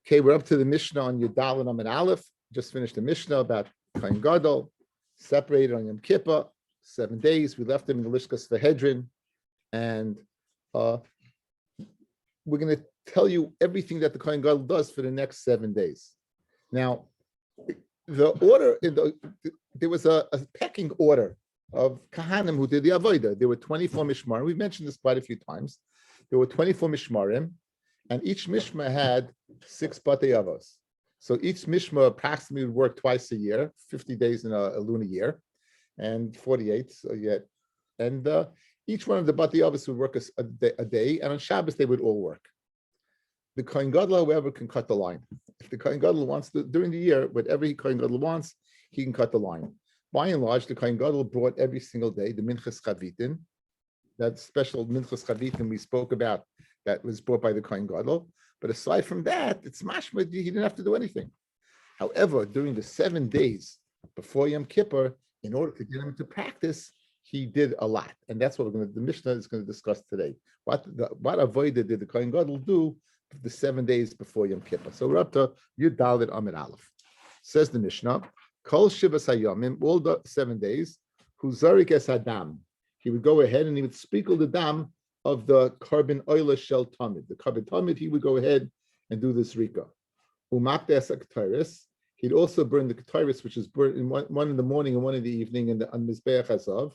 Okay, we're up to the Mishnah on Yudal and Amid Aleph. Just finished the Mishnah about Kohen Gadol, separated on Yom Kippur, 7 days. We left them in the Lishkas Vehedrin, and we're going to tell you everything that the Kohen Gadol does for the next 7 days. Now, the order, there was a pecking order of Kahanim who did the Avodah. There were 24 Mishmarim. We've mentioned this quite a few times. There were 24 Mishmarim, and each Mishmar had 6 Batei Avos. So each Mishmar approximately would work twice a year, 50 days in a lunar year, and 48 yet. And each one of the Batei Avos would work a day, and on Shabbos they would all work. The Kohen Gadol, however, can cut the line. If the Kohen Gadol wants to, during the year, whatever Kohen Gadol wants, he can cut the line. By and large, the Kohen Gadol brought every single day the Minchas Chavitin, that special Minchas Chavitin we spoke about, that was brought by the Kohen Gadol. But aside from that, it's mashma, he didn't have to do anything. However, during the 7 days before Yom Kippur, in order to get him to practice, he did a lot. And that's what the Mishnah is going to discuss today. What avodah did the Kohen Gadol do the 7 days before Yom Kippur? So we're up to Yud Dalet Amid Aleph. Says the Mishnah, Kol Shivas Hayomim, all the 7 days, Huzarik Es Hadam. He would go ahead and he would sprinkle the dam of the carbon oil shell tamid. The carbon tamid, he would go ahead and do this rika. Umakdes aktaris. He'd also burn the kataris, which is burnt in one in the morning and one in the evening on Mizbeach Hazav.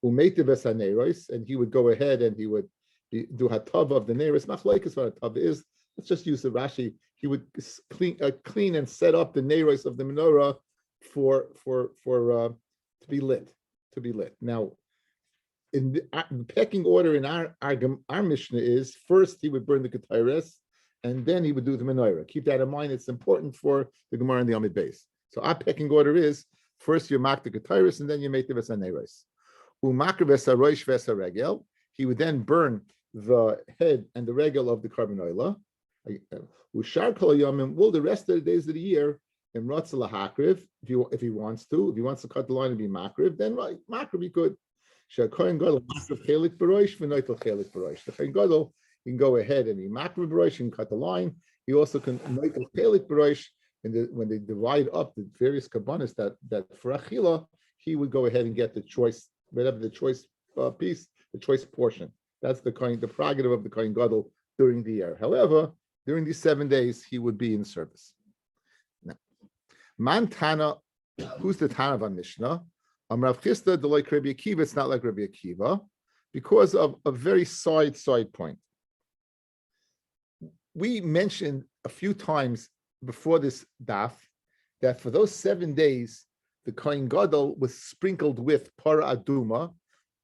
Umeitiv es haneros, and he would go ahead and he would do hatava of the neros. Machlokes what hatava is. Let's just use the Rashi. He would clean and set up the neros of the menorah for to be lit. Now, in the pecking order in our Mishnah is first he would burn the kataris, and then he would do the menorah. Keep that in mind. It's important for the Gemara and the Amid base. So our pecking order is first you mak the kataris, and then you make the vesaneros. Umakr vesaroish vesaregel. He would then burn the head and the regel of the carbon oil. Ushar kol yomim. Well, the rest of the days of the year, in Ratzah lahakriv, if he wants to cut the line and be makriv, then right, makriv he could. The Kohen Gadol, he can go ahead and he makriv b'roish and cut the line. He also can make a chelik b'roish when they divide up the various kabbanis that for achila, he would go ahead and get the choice, whatever the choice piece, the choice portion. That's the prerogative of the Kohen Gadol during the year. However, during these 7 days, he would be in service. Now, Man Tana, who's the Tana of our Mishnah? Rav Chisda, the like Rabbi Akiva, it's not like Rabbi Akiva, because of a very side point. We mentioned a few times before this daf that for those 7 days, the Kohen Gadol was sprinkled with para aduma.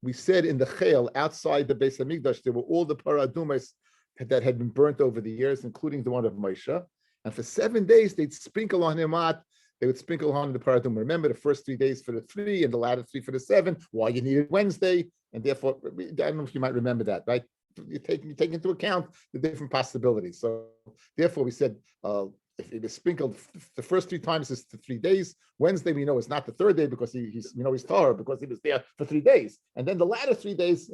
We said in the chel outside the Beis Hamikdash, there were all the para adumas that had been burnt over the years, including the one of Moshe. And for 7 days, they'd sprinkle on him out. They would sprinkle on the paradum. Remember the first 3 days for the 3 and the latter 3 for the 7. Why you needed Wednesday, and therefore I don't know if you might remember that, right? You take into account the different possibilities. So therefore, we said if it was sprinkled the first 3 times is the 3 days. Wednesday we know it's not the 3rd day because he's Torah because he was there for 3 days, and then the latter 3 days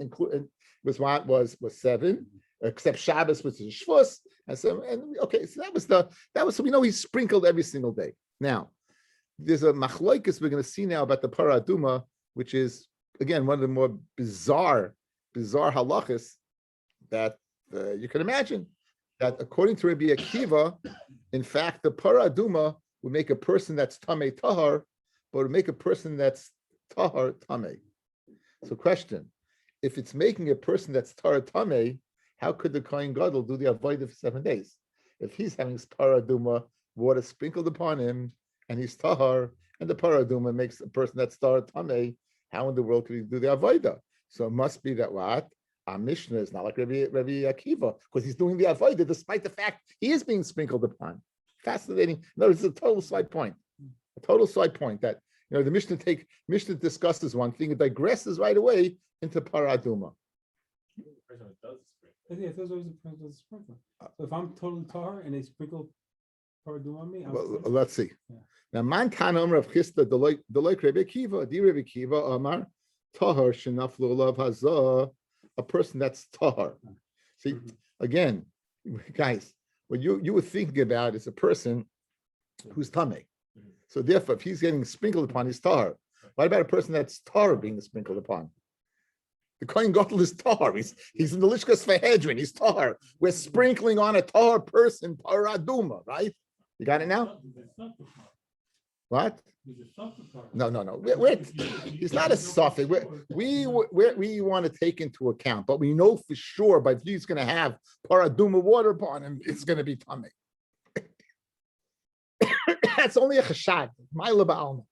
was 7, except Shabbos which is Shvus, so we know he's sprinkled every single day. Now, there's a machlokes we're going to see now about the para aduma, which is again one of the more bizarre halachas that you can imagine. That according to Rabbi Akiva, in fact, the para aduma would make a person that's tamei tahar, but would make a person that's tahar tamei. So, question: if it's making a person that's tahar tamei, how could the Kohen Gadol do the avodah for 7 days? If he's having para aduma, water sprinkled upon him, and he's tahar, and the paraduma makes a person that's tahar tamei, how in the world could he do the avodah? So it must be that what? Our Mishnah is not like Rabbi Akiva, because he's doing the avodah despite the fact he is being sprinkled upon. Fascinating. No, it's a total side point. That the Mishnah discusses one thing, it digresses right away into paraduma. Yeah, it always a sprinkle. So if I'm totally tahar and they sprinkle paraduma on me, let's see. Yeah. Now, man tanam Rav Chisda the like Rabbi Akiva, di Rabbi Akiva Amar tahar shenaflu olav hazah, a person that's tahar. See, again, guys, what you were thinking about is a person who's tamei. So therefore, if he's getting sprinkled upon, he's tar. What about a person that's tar being sprinkled upon? The Kohen Gadol is tar. He's in the Lishkas Vehedrin. He's tar. We're sprinkling on a tar person, paraduma, right? You got it now? What? No. He's not a suffix. We want to take into account, but we know for sure, but if he's going to have paraduma water upon him, it's going to be tummy. That's only a chashad. Ma'ila ba'alma.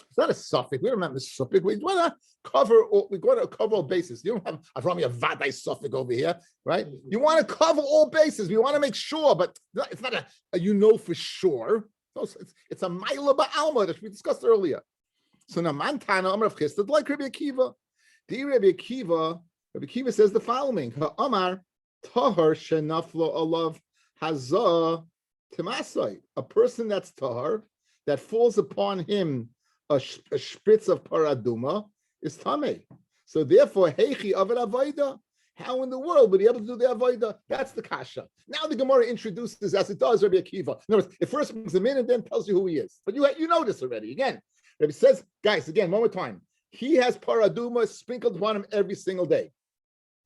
It's not a suffix. We don't have a suffix. We want to cover all bases. You don't have Avrami a vadai suffix over here, right? You want to cover all bases. We want to make sure, but it's not a you know for sure. It's a ma'ila ba'alma that we discussed earlier. So now Mantana Amar of Chisda, like Rabbi Akiva. Rabbi Akiva says the following: Amar tahar shenaflo alav hazah timasai. A person that's tahar that falls upon him a spritz of paraduma is tamei. So therefore, heichi avid avoda. How in the world would he be able to do the avoda? That's the kasha. Now the Gemara introduces, as it does, Rabbi Akiva. In other words, it first brings him in and then tells you who he is. But you know this already. Again, Rabbi says, guys, again, one more time. He has paraduma sprinkled upon him every single day.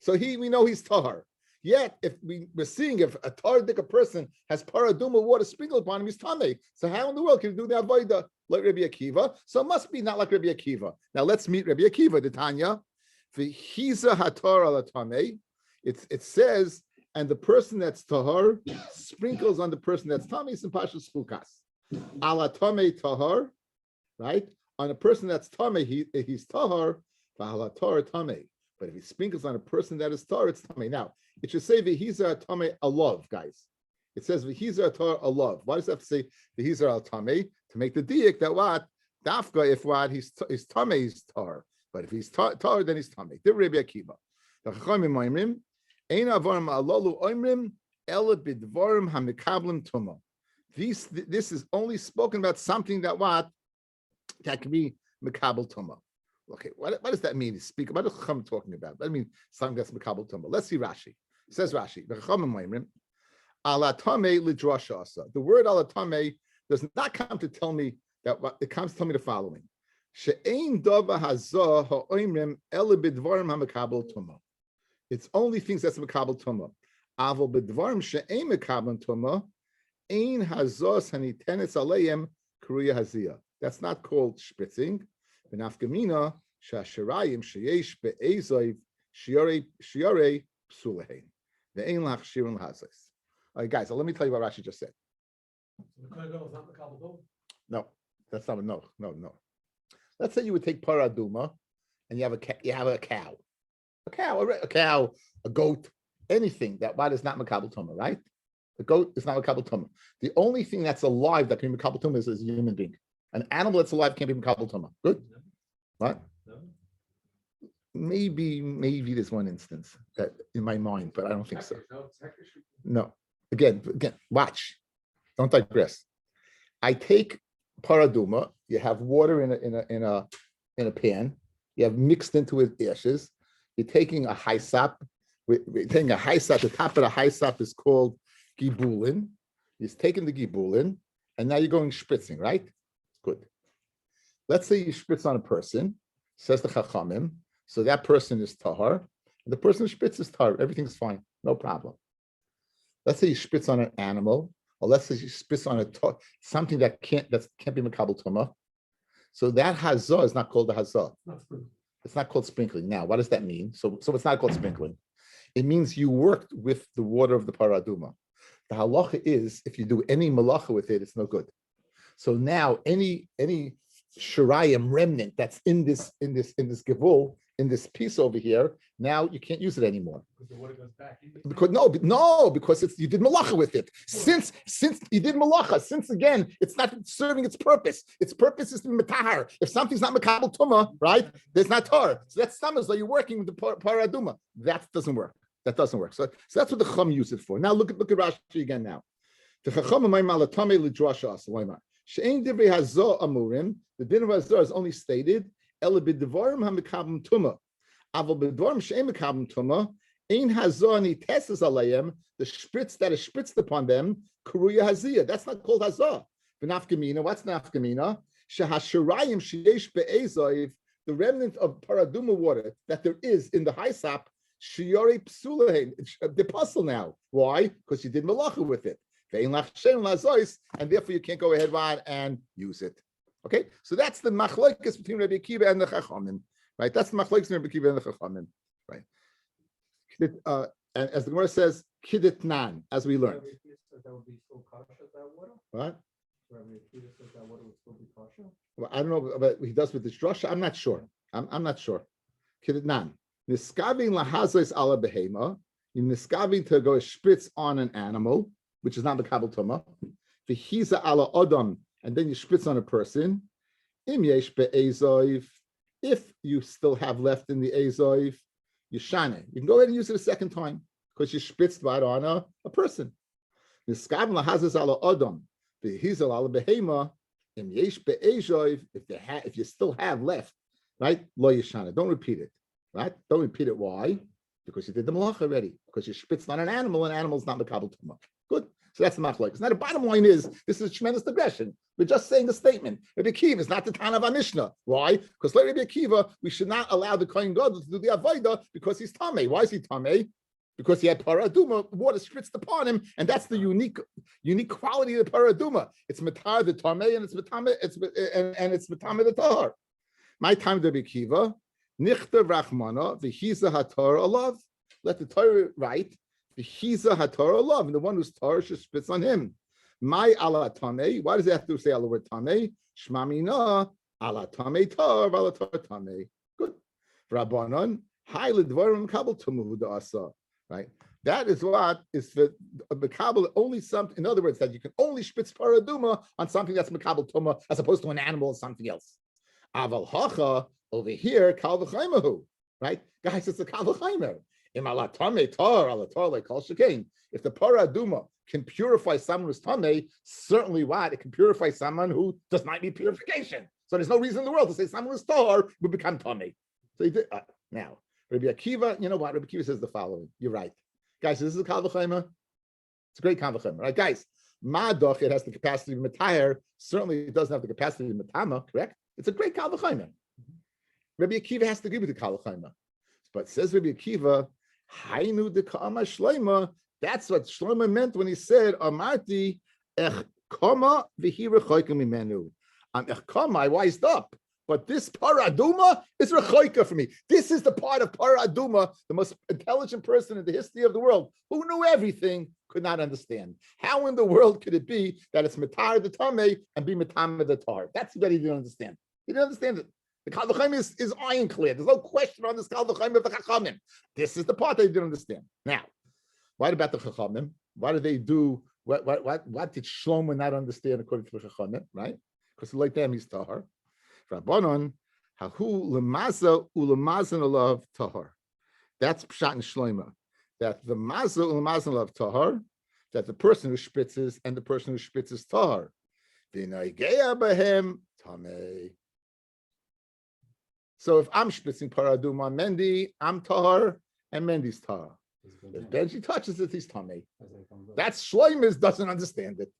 So we know he's tahar. Yet, if we're seeing if a tardik person has paraduma water sprinkled upon him, he's tamei. So how in the world can he do the avoda like Rabbi Akiva? So it must be not like Rabbi Akiva. Now let's meet Rabbi Akiva, the Tanya. V'hiza hatar ala tamei. It says, and the person that's tahar sprinkles on the person that's tamei in pashas chukas. Ala tamei tahar, right? On a person that's tamei, he's tahar. V'ala tar tamei. But if he sprinkles on a person that is tar, it's tamei. Now it should say v'hiza tamei alav, guys. It says v'hiza tar alav. Why does that have to say v'hiza al tamei? To make the diak that what dafka if what he's tamei, he's tar. But if he's tar, then he's tamei. Did Rabbi Akiva? The chachamim oimrim ein avarim alalu oimrim ela bidvarim hamikablim tuma. This is only spoken about something that can be mikabel tuma. Okay, what does that mean? Speak. What is Chacham talking about? That means something that's makabel tumah. Let's see Rashi. It says Rashi. The word alatame does not come to tell me that. It comes to tell me the following: it's only things that's makabel tumah. Aval b'dvarim she'ein makabel tumah ein hazos hanitenes aleim kriya hazia. That's not called spritzing. Benafkamina shashirayim sheyesh be'ezayv shiarei psulehein. The ein lach shirun hazes. All right, guys. So let me tell you what Rashi just said. No, that's not no. Let's say you would take paraduma, and you have a cow, a goat, anything that is not makabel tumah, right? The goat is not makabel tumah. The only thing that's alive that can be makabel tumah is a human being. An animal that's alive can't be makabel tumah. Good. What? Maybe there's one instance that in my mind, but I don't think so. No. Again, watch. Don't digress. I take paraduma. You have water in a pan. You have mixed into it ashes. You're taking a haisap. We're taking a haisap. The top of the haisap is called gibulin. You're taking the gibulin, and now you're going spritzing, right? Good. Let's say you spritz on a person, says the Chachamim, so that person is tahar, and the person who spritz is tahar, everything's fine, no problem. Let's say you spritz on an animal, or let's say you spritz on something that can't be makabel tumah. So that hazah is not called the hazah. It's not called sprinkling. Now, what does that mean? So it's not called sprinkling. It means you worked with the water of the paraduma. The halacha is if you do any malacha with it, it's no good. So now any shirayim remnant that's in this gevul, in this piece over here, now you can't use it anymore. Because the water goes back in. Because you did malacha with it. Since you did malacha, since again it's not serving its purpose. Its purpose is to be matahar. If something's not makabel tumah, right? There's not tar. So that's stamens like you're working with the paraduma. That doesn't work. So that's what the chum use it for. Now look at Rashi again now. The chacham malatame lidrasha asloima. She'ein divrei hazah amurim. The din of hazah is only stated elabid devarim hamikabim tumah. Aval b'dvarim she'em mekabel tuma, ein hazor niteses aleihem, the spritz that is spritzed upon them, kuruya haziyah. That's not called hazor. V'nafkamina, what's nafkamina? Shehashirayim sheyesh be'ezoiv, the remnant of paraduma water that there is in the hyssop, shiori psulahin, the puzzle now. Why? Because you did malacha with it. And therefore you can't go ahead and use it. Okay, so that's the machlokes between Rabbi Akiva and the Chachamim, right? That's the machlokes between Rabbi Akiva and the Chachamim, right? And as the Gemara says, kiditnan, as we learned. That would be still kosher, that water? What? Rabbi Akiva says that water would still be kosher? Well, I don't know, but he does with the drasha. I'm not sure. I'm not sure. Kiditnan. Niskavin lahazos ala behema. You niskavin to go spritz on an animal, which is not the kabel tuma. V'hiza ala odom, and then you spritz on a person. Im yesh be'ezoiv, if you still have left in the ezoiv, you shane. You can go ahead and use it a second time because you spritzed right on a person. Niskavin lahazos ala odom. V'hiza ala behema. Im yesh be'ezoiv, if you still have left, right? Lo yishana. Don't repeat it, right? Don't repeat it. Why? Because you did the malach already. Because you spritzed on an animal's not makabel tuma. Good. So that's the machlokes. Now the bottom line is this is a tremendous digression. We're just saying the statement. Rabbi Akiva is not the Tana of our Mishnah. Why? Because like Rabbi Akiva, we should not allow the Kohen Gadol to do the avodah because he's tamei. Why is he tamei? Because he had paraduma, water spritzed upon him, and that's the unique quality of the paraduma. It's matar the tamei, and it's matame, it's matame the tahar. My time to Rabbi Akiva, nichtav rachmana v'hiza hatar alav. Let the Torah write. V'chiza haTorah love, and the one whose Torah should spits on him. My ala tamei. Why does it have to say ala word tamei? Shmamina ala tamei tar ala tar tamei. Good. Rabbanon high ledvarim kabel tumuhu da'asa. Right. That is what is for the kabel only something. In other words, that you can only spitz paraduma on something that's makabel tuma as opposed to an animal or something else. Aval hacha over here kal v'chaimahu. Right, guys, it's a kal v'chaimer. If the paraduma can purify someone who's tamei, certainly what? It can purify someone who does not need purification. So there's no reason in the world to say someone who's tar would become tamei. So he did, now, Rabbi Akiva, you know what? Rabbi Akiva says the following. You're right. Guys, this is a kal v'chaimer. It's a great kal v'chaimer. Right, guys? Madoch, it has the capacity of matayr. Certainly it doesn't have the capacity of matama, correct? It's a great kal v'chaimer. Rabbi Akiva has to agree with the kal v'chaimer. But says Rabbi Akiva, Hainu de Kama Shleima. That's what Shlomo meant when he said, Amarti ech kama v'hi rechoika mimenu. Ech kama, I wised up. But this paraduma is rechoika for me. This is the part of paraduma, the most intelligent person in the history of the world, who knew everything, could not understand. How in the world could it be that it's matar the tamei and be matam the tar? That's what he didn't understand. He didn't understand it. The Kal V'chaim is ironclad. There's no question on this Kal V'chaim of the Chachamim. This is the part that you didn't understand. Now, what about the Chachamim? What did they do? What did Shlomo not understand according to the Chachamim? Right? Because like them, he's tahar. Rabbanon hahu lemaza ulemazan alav tahar. That's pshat and Shlomo. That the maza ulemazan alav tahar. That the person who spitzes and the person who spitzes tahar. V'naigeya b'hem tamei. So if I'm spitzing paradum on Mendy, I'm tahar and Mendy's tahar. If Benji touches it, he's tamei. That's Shloimeh doesn't understand it.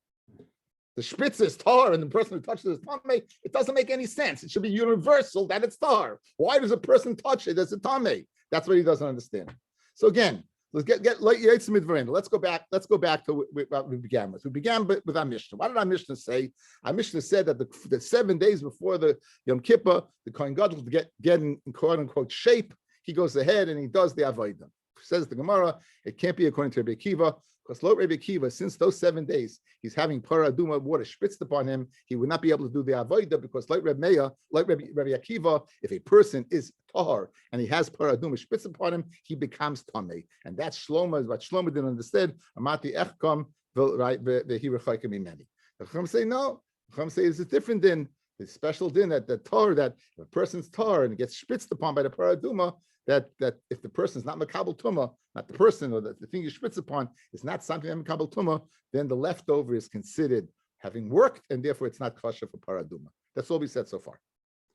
The spitz is tahar and the person who touches it is tamei. It doesn't make any sense. It should be universal that it's tahar. Why does a person touch it as a tamei? That's what he doesn't understand. So again, let's Let's go back to what we began with. We began with our Mishnah. What did our Mishnah say? Our Mishnah said that the 7 days before the Yom Kippur, the Kohen Gadol to get in quote unquote shape, he goes ahead and he does the avodah. Says the Gemara, it can't be according to Rabbi Akiva, because lo Rabbi Akiva, since those 7 days he's having paraduma water spritzed upon him, he would not be able to do the avodah because like Rabbi Meir, like Rabbi Akiva, if a person is tahar and he has paraduma spritzed upon him, he becomes tamei, and that's Shlomo is what Shlomo didn't understand. Amati echkom right the hirachayim imeni. The Chacham say no. The Chacham say it's a different din. The special din that the tar that if a person's tar and gets spritzed upon by the paraduma. That if the person is not makabel tuma, not the person or the thing you spritz upon is not something that makabel tuma, then the leftover is considered having worked, and therefore it's not kosher for paraduma. That's all we said so far.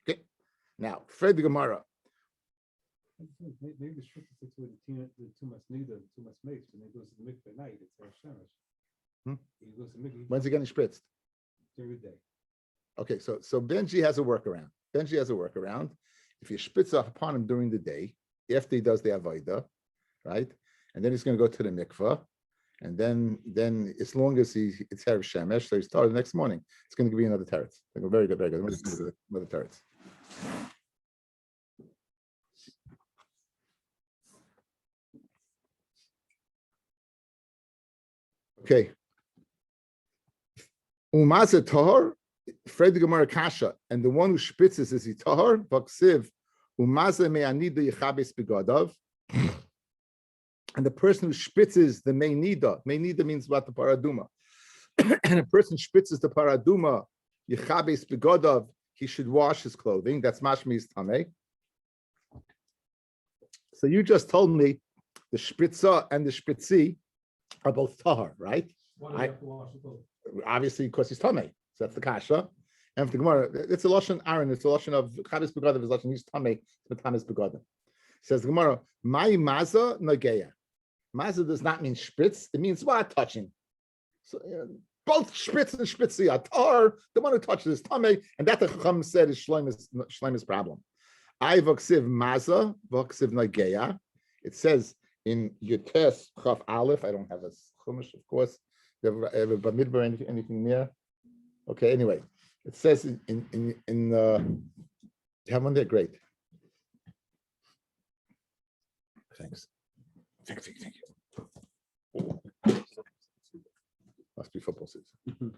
Okay. Now, Fred the Gemara. Maybe the shrit is with the too much neither, too much makes. When he goes to the mikveh at night, it's a shemesh. He goes to mikveh. When's he getting spritzed? During the day. Okay, so Benji has a workaround. If you spritz upon him during the day, after he does the avodah, right, and then he's going to go to the mikveh, and then as long as it's Erev Shemesh, so he started the next morning, it's going to give you another teretz. Very good. Another teretz. Okay. Umaze tahor, Fred the Gemara kasha, and the one who spitzes is he tahor, vaksiv, umaze me'anida yichabes begadav, and the person who spitzes the meinida means what, the paraduma, and a person spitzes the paraduma yichabes begadav, he should wash his clothing. That's mashmi's tameh. So you just told me the spritza and the spritzi are both tahor, right? Why do you have to wash the clothes? Obviously, because he's tameh. So that's the kasha. And for the Gemara, it's a lashon Aaron. It's a lashon of chabis begadim. It's a lashon he's tameh. It's tamis begadim. Says the Gemara, my maza nageya. Maza does not mean spritz. It means what? Touching. So both spritz and spritzi are tar. The one who touches is tameh, and that the Chacham said is Shloim's problem. I vaksiv maza vaksiv nageya. It says in Yutes Chaf Aleph. I don't have a chumash, of course. You have a bamidbar, anything there? Okay. Anyway, it says in you have one there. Great. Thanks. Thank you. Must be football season.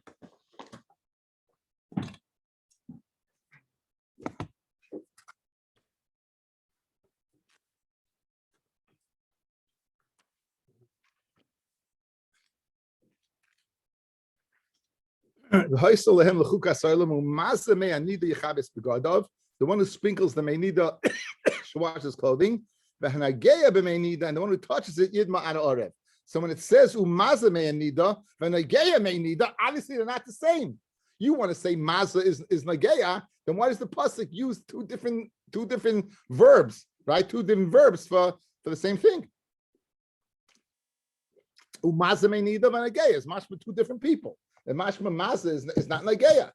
The one who sprinkles the meinida should wash his clothing. And the one who touches it, yidma ana orev. So when it says umaza meinida, v'nageya meinida, obviously they're not the same. You want to say maza is nageya, then why does the pasuk use two different verbs, right? Two different verbs for the same thing. Umaza meinida v'nageya is mashma two different people. The mashma maza is not nageya.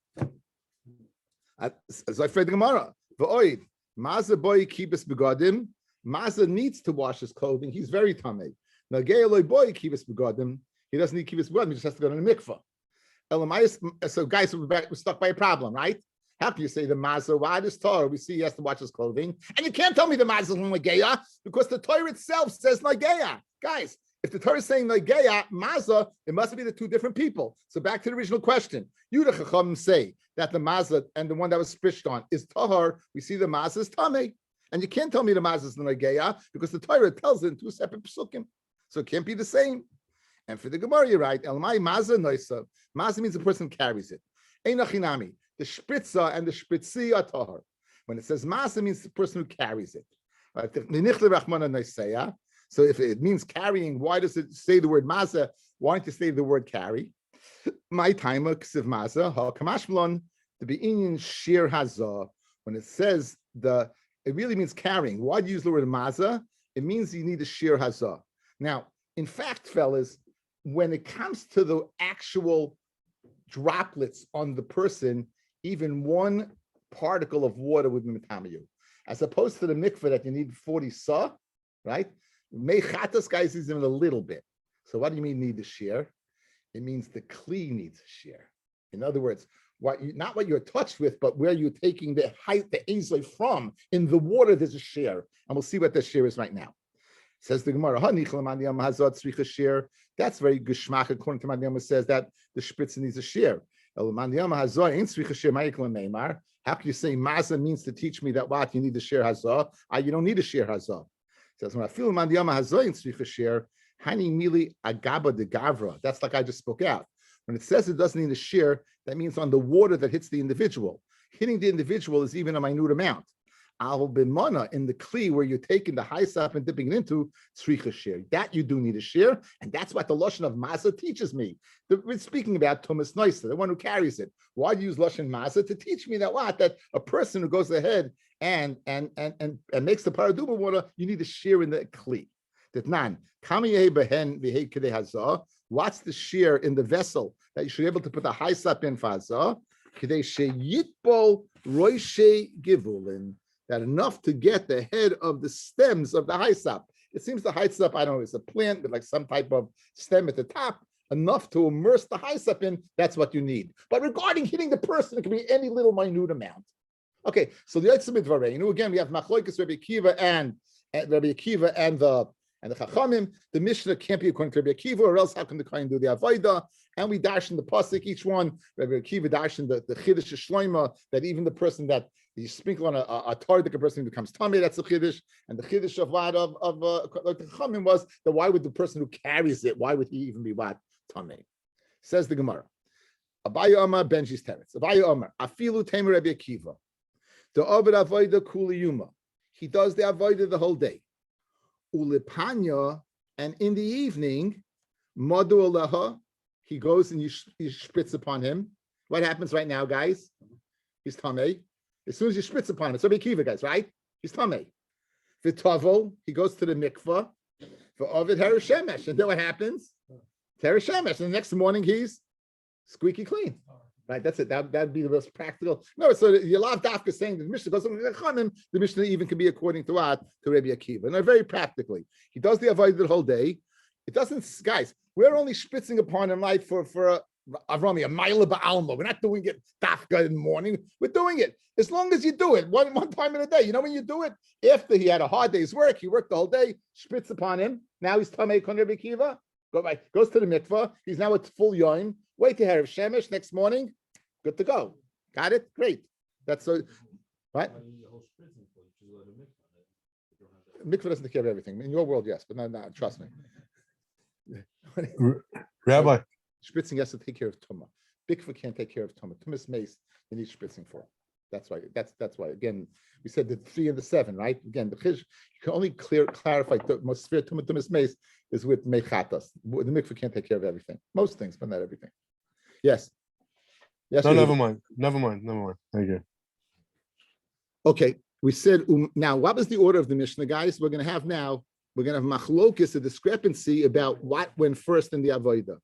As I read the Gemara, v'oid maza boy kibes begadim. Maza needs to wash his clothing. He's very tamei. Nageya loy boy kibes begadim. He doesn't need kibes begadim. He just has to go to the mikvah. So guys, we're stuck by a problem, right? How can you say the maza? Why this Torah? We see he has to wash his clothing, and you can't tell me the maza is nageya because the Torah itself says nageya, guys. If the Torah is saying nageya, maza, it must be the two different people. So back to the original question. You the Chacham say that the maza and the one that was sprished on is tahar. We see the maza is tamei, and you can't tell me the maza is nageya because the Torah tells it in two separate psukim. So it can't be the same. And for the Gemara, you're right. Elmai maza noisa. Maza means the person carries it. Einachinami. The spritza and the spritzi are tahar. When it says maza, it means the person who carries it. Right? So if it means carrying, why does it say the word maza? Why don't you say the word carry? My timer ksiv maza ha kamashmlon to be in shir hazah. When it says it really means carrying. Why do you use the word maza? It means you need a shir hazah. Now, in fact, fellas, when it comes to the actual droplets on the person, even one particle of water would be metamayu, as opposed to the mikveh that you need 40 sa, right? Mechatas guys is even a little bit. So what do you mean need the shear? It means the kli needs a shear. In other words, not what you're touched with, but where you're taking the height, the azle from. In the water, there's a shear, and we'll see what the shear is right now. Says the Gemara, that's very geshmach. According to Mandiyama, says that the spritz needs a shear. How can you say maza means to teach me that what you need a shear hazah? You don't need a shear hazah. Says when I feel Mandiyama hazah in tzricha shear, hani mili agaba de gavra. That's like I just spoke out. When it says it doesn't need a shear, that means on the water that hits the individual. Hitting the individual is even a minute amount. Al b'mana in the kli where you're taking the haisap and dipping it into tzricha shear. That you do need a shear, and that's what the lashon of maza teaches me. We're speaking about Thomas Neusser, the one who carries it. Why do you use lashon maza to teach me that what? That a person who goes ahead makes the paraduma water, you need to share in the kli. What's the shear in the vessel that you should be able to put the haisap in fazah? That enough to get the head of the stems of the haisap. It seems the haisap, I don't know, it's a plant with like some type of stem at the top, enough to immerse the haisap in. That's what you need. But regarding hitting the person, it can be any little minute amount. Okay, so the Yitzamid Vareinu, again, we have Machloikis Rabbi Akiva and the Chachamim. The Mishnah can't be according to Rabbi Akiva, or else how can the Kohen do the Avodah? And we dash in the pasuk each one. Rabbi Akiva dash in the Chiddush Shloima, that even the person that you sprinkle on a tardik, a person becomes tamei. That's the Chiddush. And the Chiddush of what of like the Chachamim was that why would the person who carries it, why would he even be what tamei? Says the Gemara. Abaye Omar Benji's teretz. Abaye Omar Afilu Tamer Rabbi Akiva. The Ovid Avodah Kuli Yuma. He does the Avodah the whole day. Ulipanya, and in the evening, Madu Aleha, he goes and you spritz upon him. What happens right now, guys? He's tamei. As soon as you spritz upon him, it's Rabbi Akiva, guys, right? He's tamei. V'tavo, he goes to the mikvah. For Ovid Herushemesh, and then what happens? Herushemesh, and the next morning he's squeaky clean. Right, that's it. That'd be the most practical. No, so the Lav Dafka is saying that the Mishnah goes on the Mishnah even can be according to what? To Rabbi Akiva. And very practically, he does the avodah the whole day. It doesn't, guys. We're only spritzing upon him like for Avrami a mile ba'alma. We're not doing it Dafka in the morning. We're doing it as long as you do it one time in a day. You know when you do it after he had a hard day's work, he worked the whole day. Spritz upon him. Now he's tamei kon Rabbi Akiva. Goes to the mikvah. He's now at full yoin. Wait to Erev Shemesh next morning. Good to go. Got it? Great. That's so. Right? Mikvah doesn't take care of everything. In your world, yes, but no, trust me. Rabbi. Spritzing has to take care of tumah. Mikvah can't take care of tumah. Tumah's mace, you need spritzing for. That's why. That's why. Again, we said the 3 and the 7, right? Again, the chish, you can only clarify the most severe tumah's mace is with mechatas. The mikvah can't take care of everything. Most things, but not everything. Yes. Yes. No, never mind. Thank you. Okay, we said now. What was the order of the Mishnah, guys? We're going to have machlokis, a discrepancy about what went first in the avodah.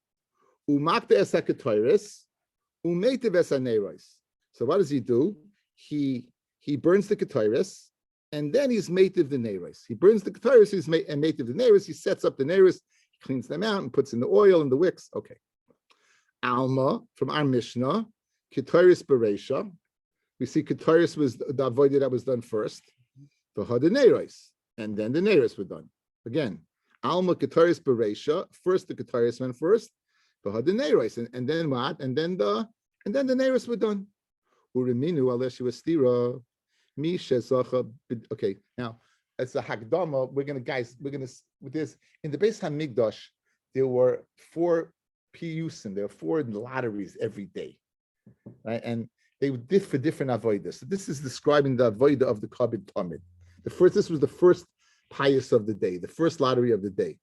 Umakta es haketoris, umeitiv es haneros. So what does he do? He burns the ketoris, and then he's meitiv the neros. He burns the ketoris, he's meitiv the neros. He sets up the neros, he cleans them out, and puts in the oil and the wicks. Okay. Alma from our Mishnah, ketoris bereisha. We see ketoris was the avodah that was done first. V'hada neros, and then the neros were done. Again, alma ketoris bereisha. First the ketoris went first. V'hada neros, and then what? And then the neros were done. Uriminu aleshi v'stira mi shezacha. Okay, now as a hakdama, we're gonna with this in the Beis Hamikdash, there were 4 piyusim. There were 4 lotteries every day, right? And they did for different avodas. So this is describing the avodah of the kabid tamid. This was the first pious of the day, the first lottery of the day.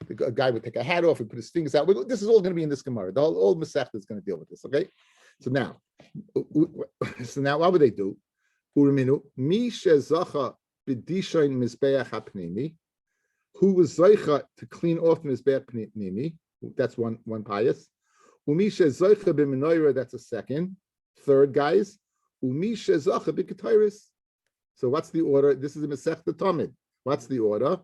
The guy would take a hat off and put his fingers out. This is all going to be in this Gemara. The whole Masechta is going to deal with this. Okay, so now what would they do? Uriminu mi shezacha b'dishayin mizbeach hapnimi, who was zeicha to clean off mizbeach pnimi. That's one pious. Umi shezacha b'menorah. That's a second. Third, guys. Umi shezacha b'ketoris. So what's the order? This is a Masechta Tamid. What's the order?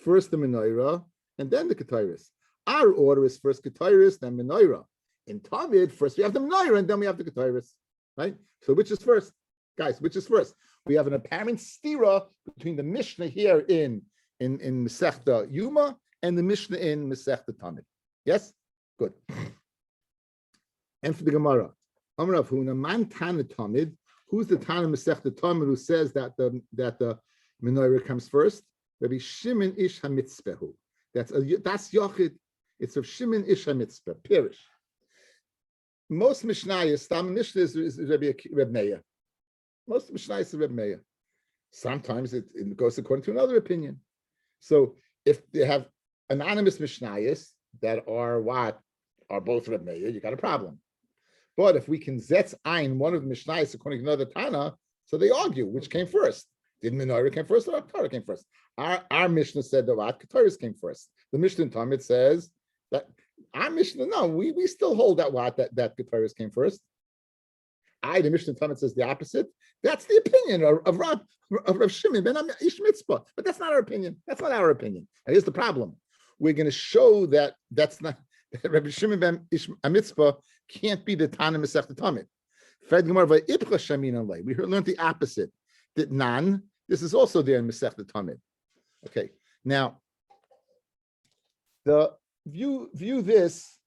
First the menorah, and then the ketoris. Our order is first ketoris, then menorah. In Tamid, first we have the menorah, and then we have the ketoris. Right? So which is first? Guys, which is first? We have an apparent stira between the Mishnah here in Masechta Yoma and the Mishnah in Masechta Tamid. Yes? Good. And for the Gemara, Amar Rav Huna, man Tana Tamid. Who's the Tana Masechta Tamid who says that the menorah comes first? Rabbi Shimon Ish HaMitzpehu. That's Yochid. It's of Shimon Ish HaMitzpeh. Pirish. Most Mishnayos, Tam Mishnah is Rabbi Meir. Most Mishnayos is Rabbi Meir. Sometimes it goes according to another opinion. So if they have anonymous Mishnayos that are both Rabbi Meir, you got a problem. But if we can zetz ein one of the Mishnayos according to another Tana, So they argue which came first. Did menorah came first or Torah came first? Our Mishnah said that what Torah came first. The Mishnah in Talmud says that our Mishnah, no, we still hold that that Torah came first. The Mishnah in Talmud says the opposite. That's the opinion of Rav Shimon ben Ish Mitzpah, but that's not our opinion. That's not our opinion. And here's the problem: we're going to show that that's not that Rabbi Shimon ben Ish Mitzpah can't be the Tana Masechta Talmud. We learned the opposite. That nan. This is also there in Masechta Talmud. Okay, now the view this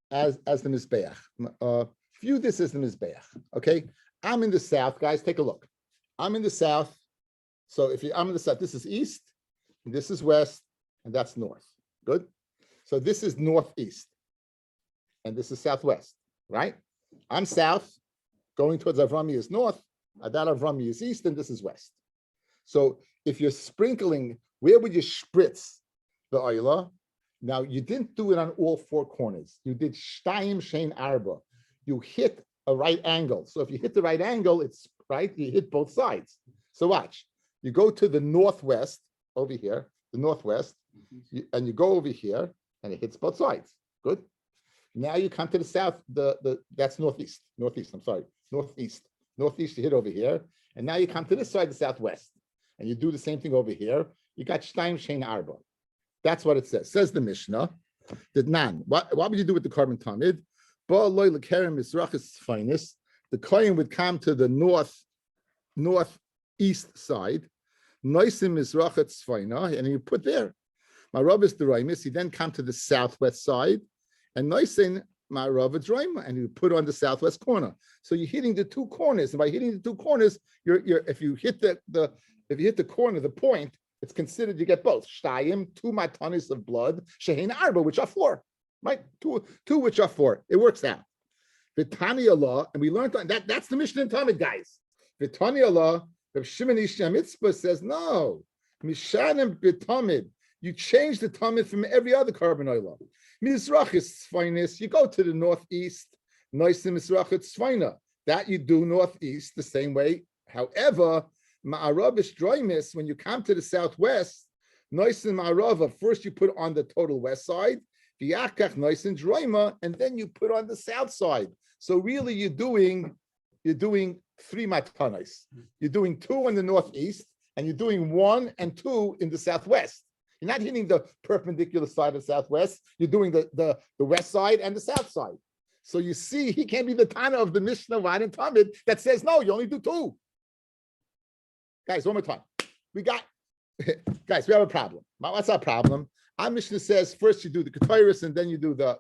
as the Mizbeach. View this as the Mizbeach. Okay, I'm in the south, guys. Take a look. I'm in the south. So I'm in the south, this is east, this is west, and that's north. Good. So this is northeast, and this is southwest. Right? I'm south, going towards Avrami is north. That Avrami is east, and this is west. So if you're sprinkling, where would you spritz the oila? Now you didn't do it on all four corners. You did shtayim shein arba. You hit a right angle. So if you hit the right angle, it's right. You hit both sides. So watch. You go to the northwest over here, the northwest, and you go over here, and it hits both sides. Good. Now you come to the south. That's northeast. Northeast. I'm sorry. Northeast. Northeast. You hit over here, and now you come to this side, the southwest, and you do the same thing over here. You got shtayim shein arba. That's what it says. Says the Mishnah. That nan. What would you do with the carbon tamid? The kohen would come to the northeast side, and you put there. My Rabbi is the he then come to the southwest side, and my Rabbi and you put on the southwest corner. So you're hitting the two corners, and by hitting the two corners, if you hit the corner, the point, it's considered you get both. Shtayim, 2 matanis of blood, shehin arba, which are 4. Right? Two which are 4. It works out. Vitani Allah, and we learned that's the Mishnah in Talmud, guys. Vitani Allah, Rav Shimon Ish Mitzpah says, no. Mishanim b'Talmud. You change the Talmud from every other carbon oil. Mizrach is tzfainis. You go to the northeast. Noisim Mizrach is tzfaina. That you do northeast the same way. However, Ma'aravish droimis, when you come to the southwest, Noisim Ma'arava, first you put on the total west side. V'yakach noisim droima, and then you put on the south side. So really, you're doing 3 matanos. You're doing 2 in the northeast, and you're doing 1 and 2 in the southwest. You're not hitting the perpendicular side of the southwest. You're doing the west side and the south side. So you see, he can't be the Tana of the Mishnah and Talmud that says, no, you only do 2. Guys, one more time. We have a problem. What's our problem? Our Mishnah says first you do the Ketairis and then you do the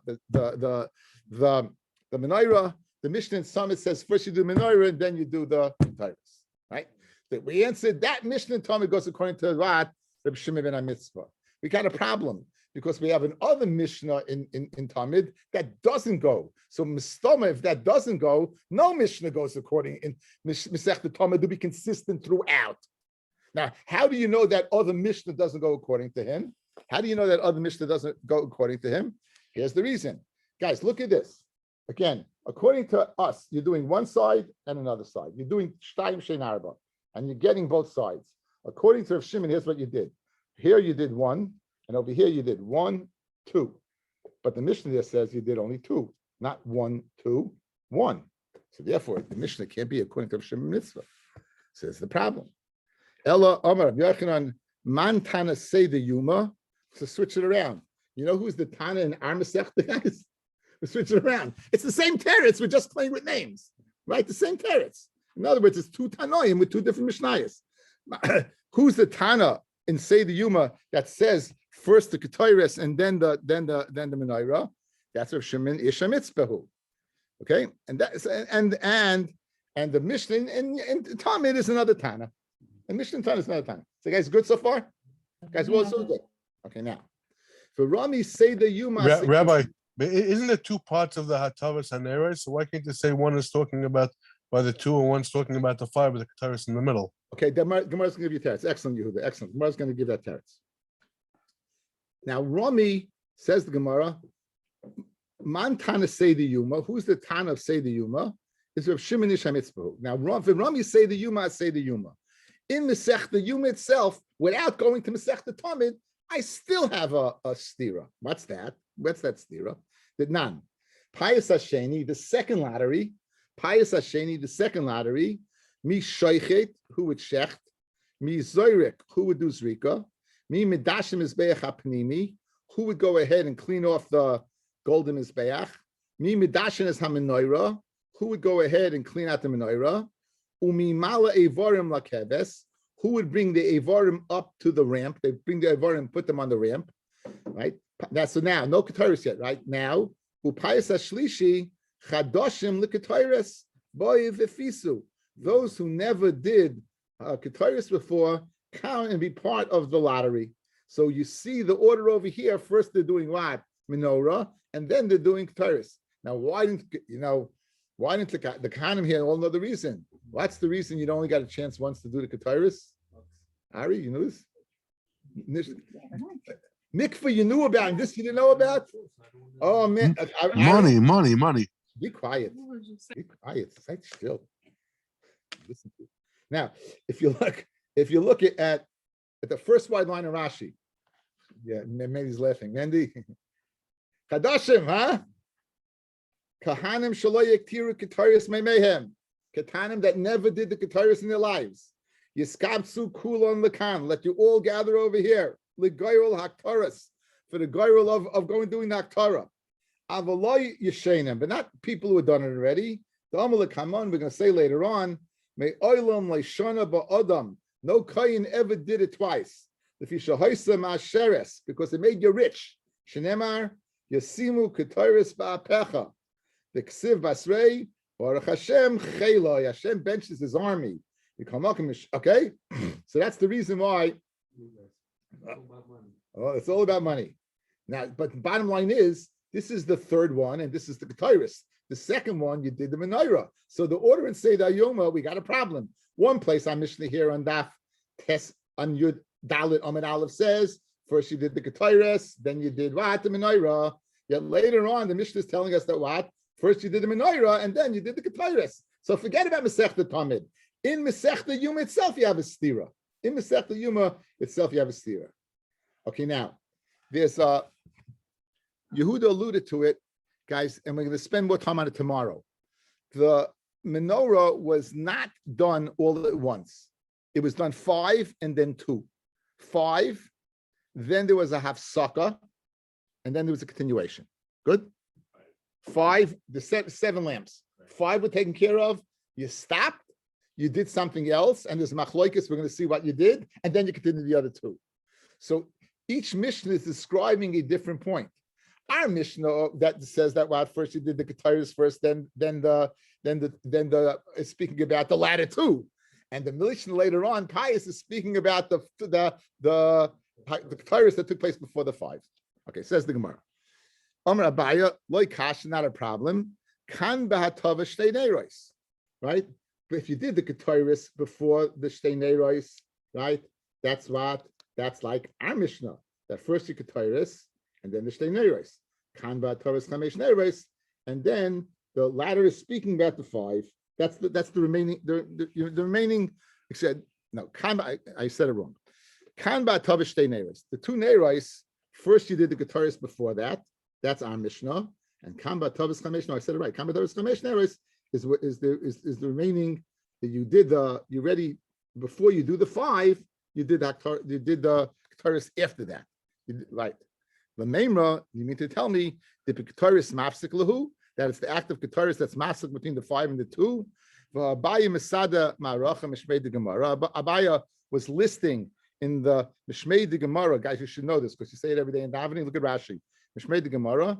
Menorah. The Mishnah in Summit says first you do Menorah and then you do the Ketairis. Right? That we answered that Mishnah in Talmud goes according to what Rabbi Shimon ben Mitzpah. We got a problem because we have another Mishnah in Talmud that doesn't go. So Mistoma, if that doesn't go, no Mishnah goes according in Masechta Talmud to be consistent throughout. Now, how do you know that other Mishnah doesn't go according to him? How do you know that other Mishnah doesn't go according to him? Here's the reason. Guys, look at this. Again, according to us, you're doing one side and another side. You're doing Shtayim Shein Arba, and you're getting both sides. According to Rav Shimon, here's what you did. Here you did 1, and over here you did 1, 2. But the Mishnah there says you did only 2, not 1, 2, 1. So therefore, the Mishnah can't be according to Rav Shimon Mitzvah. So that's the problem. Ella Amar Yochanan Man Tana say the Yuma. So switch it around. You know who's the Tana in our Masechta, guys? We switch it around. It's the same teretz. We're just playing with names, right? The same teretz. In other words, it's 2 Tanoim with 2 different Mishnayos. Who's the Tana in say the Yuma that says first the Ketairis and then the Menorah? That's Rav Shimon Ish Mitzpahu. Okay, and that's and the Mishnah in Talmud is another Tana. And Mishnah in Tana is another Tana. So guys, good so far? Guys, well, so good. Okay, now for Rami say the Yuma. Rabbi, but isn't there 2 parts of the Hatavas and Eres? So why can't you say one is talking about by the 2 and one's talking about the 5 with the Ketairis in the middle? Okay, Gemara's going to give you teretz. Excellent, Yehuda. Excellent. Gemara's going to give that teretz. Now, Rami says the Gemara, Man Tana say the Yuma. Who's the Tana of say the Yuma? is Rav Shimon Ish HaMitzvah. Now, when Rami say the Yoma, I say the Yoma. In Masechta Yoma itself, without going to Masechta Tamid, I still have a stira. What's that? What's that stira? The Nan. Pius Hasheni, the second lottery. Pius Hasheni, the second lottery. Mi Shoichet, who would shecht. Mi Zoyrek, who would do Zrika. Mi Medashim Mizbeach HaPnimi, who would go ahead and clean off the golden Mizbeach. Mi Medashin is HaMenoira, who would go ahead and clean out the Menoira. Umi Mala Evarim Lakeves, who would bring the Evarim up to the ramp. They bring the Evarim and put them on the ramp, right? So now, no Kataris yet, right? Now, Upayas Ashlishi, Chadoshim Likataris, Boy Vifisu. Those who never did Kataris before count and be part of the lottery. So you see the order over here. First, they're doing what? Menorah, and then they're doing Kataris. Now, why didn't the Kahanim here all know the reason? What's the reason you only got a chance once to do the Kataris? Ari, you know this? Mikvah, you knew about, and this you didn't know about? Oh man, Money. Be quiet. Be quiet. Sit still. Listen to it. Now, if you look at the first wide line of Rashi, yeah, Mendy's laughing. Mendy, Kadashim, huh? Kahanim shelo yaktiru ketaris meimehem. Ketanim that never did the ketaris in their lives. Yiskabsu kulon lekan. Let you all gather over here. Legoyrol haktaras, for the goyrol of going doing the haktara. Avaloi yeshenim, but not people who have done it already. The amal kamon, we're going to say later on. May oilam leishana ba'adam. No kohen ever did it twice. The fishahoisa ma'asheres, because it made you rich. Shenemar yasimu ketaris ba'apecha. The ksiv basrei or Hashem chela. Hashem benches his army. Okay, so that's the reason why. Oh, it's all about money. Now, but the bottom line is, this is the third one, and this is the Kataris. The second one, you did the Menorah. So the order in Seder Yoma, we got a problem. One place on Mishnah here on Daf Tes on Yud Dalit Amid Aleph says, first you did the Kataris, then you did what? The Menorah. Yet later on, the Mishnah is telling us that what? First you did the Menorah, and then you did the Kataris. So forget about Masechta Tamid. In Masechta Yoma itself, you have a stira. In Masechta Yoma itself, you have a stira. Okay, now, there's Yehuda alluded to it, guys, and we're going to spend more time on it tomorrow. The menorah was not done all at once. It was done 5 and then 2. 5, then there was a hafsaka, and then there was a continuation. Good? 5, the 7 lamps. 5 were taken care of. You stopped. You did something else, and there's machloikis. We're going to see what you did, and then you continue the other 2. So each Mishnah is describing a different point. Our Mishnah that says that well, first you did the Ketaris first, then the is speaking about the latter 2, and the Mishnah later on, Pius is speaking about the Ketaris that took place before the 5. Okay, says the Gemara. Amar Abaya loy kash, not a problem. Kan b'hatava shtei neiros, right? But if you did the Ketaris before the shtei neiros, right? That's like our Mishnah. That first you Ketaris, and then the shtei neiros. Kan b'hatavas chamesh neiros, and then the latter is speaking about the 5. That's the remaining. The remaining. No, I said it wrong. Kan b'hatavas shtei neiros. The 2 neiros. First you did the Ketaris before that. That's our Mishnah. And kan b'hatavas chamesh. No, I said it right. Kan b'hatavas chamesh neiros is the remaining that you did you ready before you do the 5. You did the Ketaris after that. Right. The Memra, you mean to tell me the Ketaris mafsik lahu, that it's the act of Ketaris that's mafsik between the 5 and the 2. Abaya Masada Maracha Mishmei de Gemara. Abaya was listing in the Mishmei de Gemara. Guys, you should know this because you say it every day in davening. Look at Rashi. Mishmei de Gemara.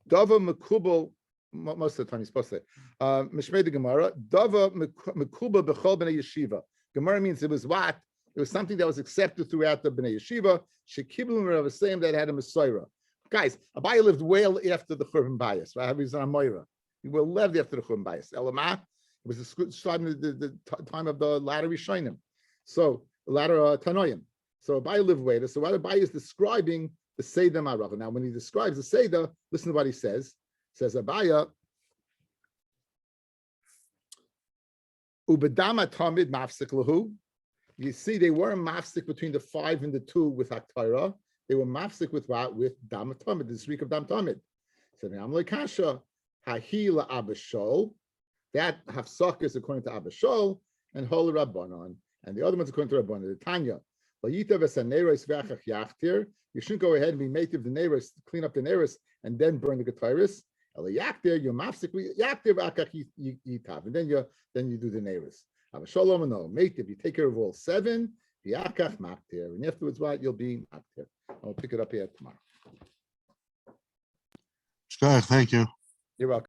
Dava Mekubal. Most of the time you're supposed to say. Mishmei de Gemara. Dava Mekubal b'chol b'nei yeshiva. Gemara means it was what? It was something that was accepted throughout the Bnei Yeshiva. Shekiblim Rav saying that had a Messiah. Guys, Abaya lived well after the Churban Bias. Right? He was on a Moira. He will live after the Churban Bias. Elamah, it was the time of the latter Rishonim. So the latter Tanoim. So Abaya lived later. So what Abaya is describing the Seder Maracha. Now, when he describes the Seder, listen to what he says. He says Abaya. Ubedama tamid mafsik lahu. You see, they weren't mafsik between the 5 and the 2 with Haktaira. They were mafsik with what? With Dam Tamid, the week of Dam Tamid. So the Amalei Kasha, Hahila Abashol. That Hafsak is according to Abashol and Hol Rabbanon. And the other one's according to Rabbanon. The Tanya. You shouldn't go ahead and be native the neighbors, clean up the neighbors, and then burn the Getiris. You're mafsik and then you do the neighbors. Shalom no, native, you take care of all 7, and afterwards what you'll be maktir. I'll pick it up here tomorrow. Thank you. You're welcome.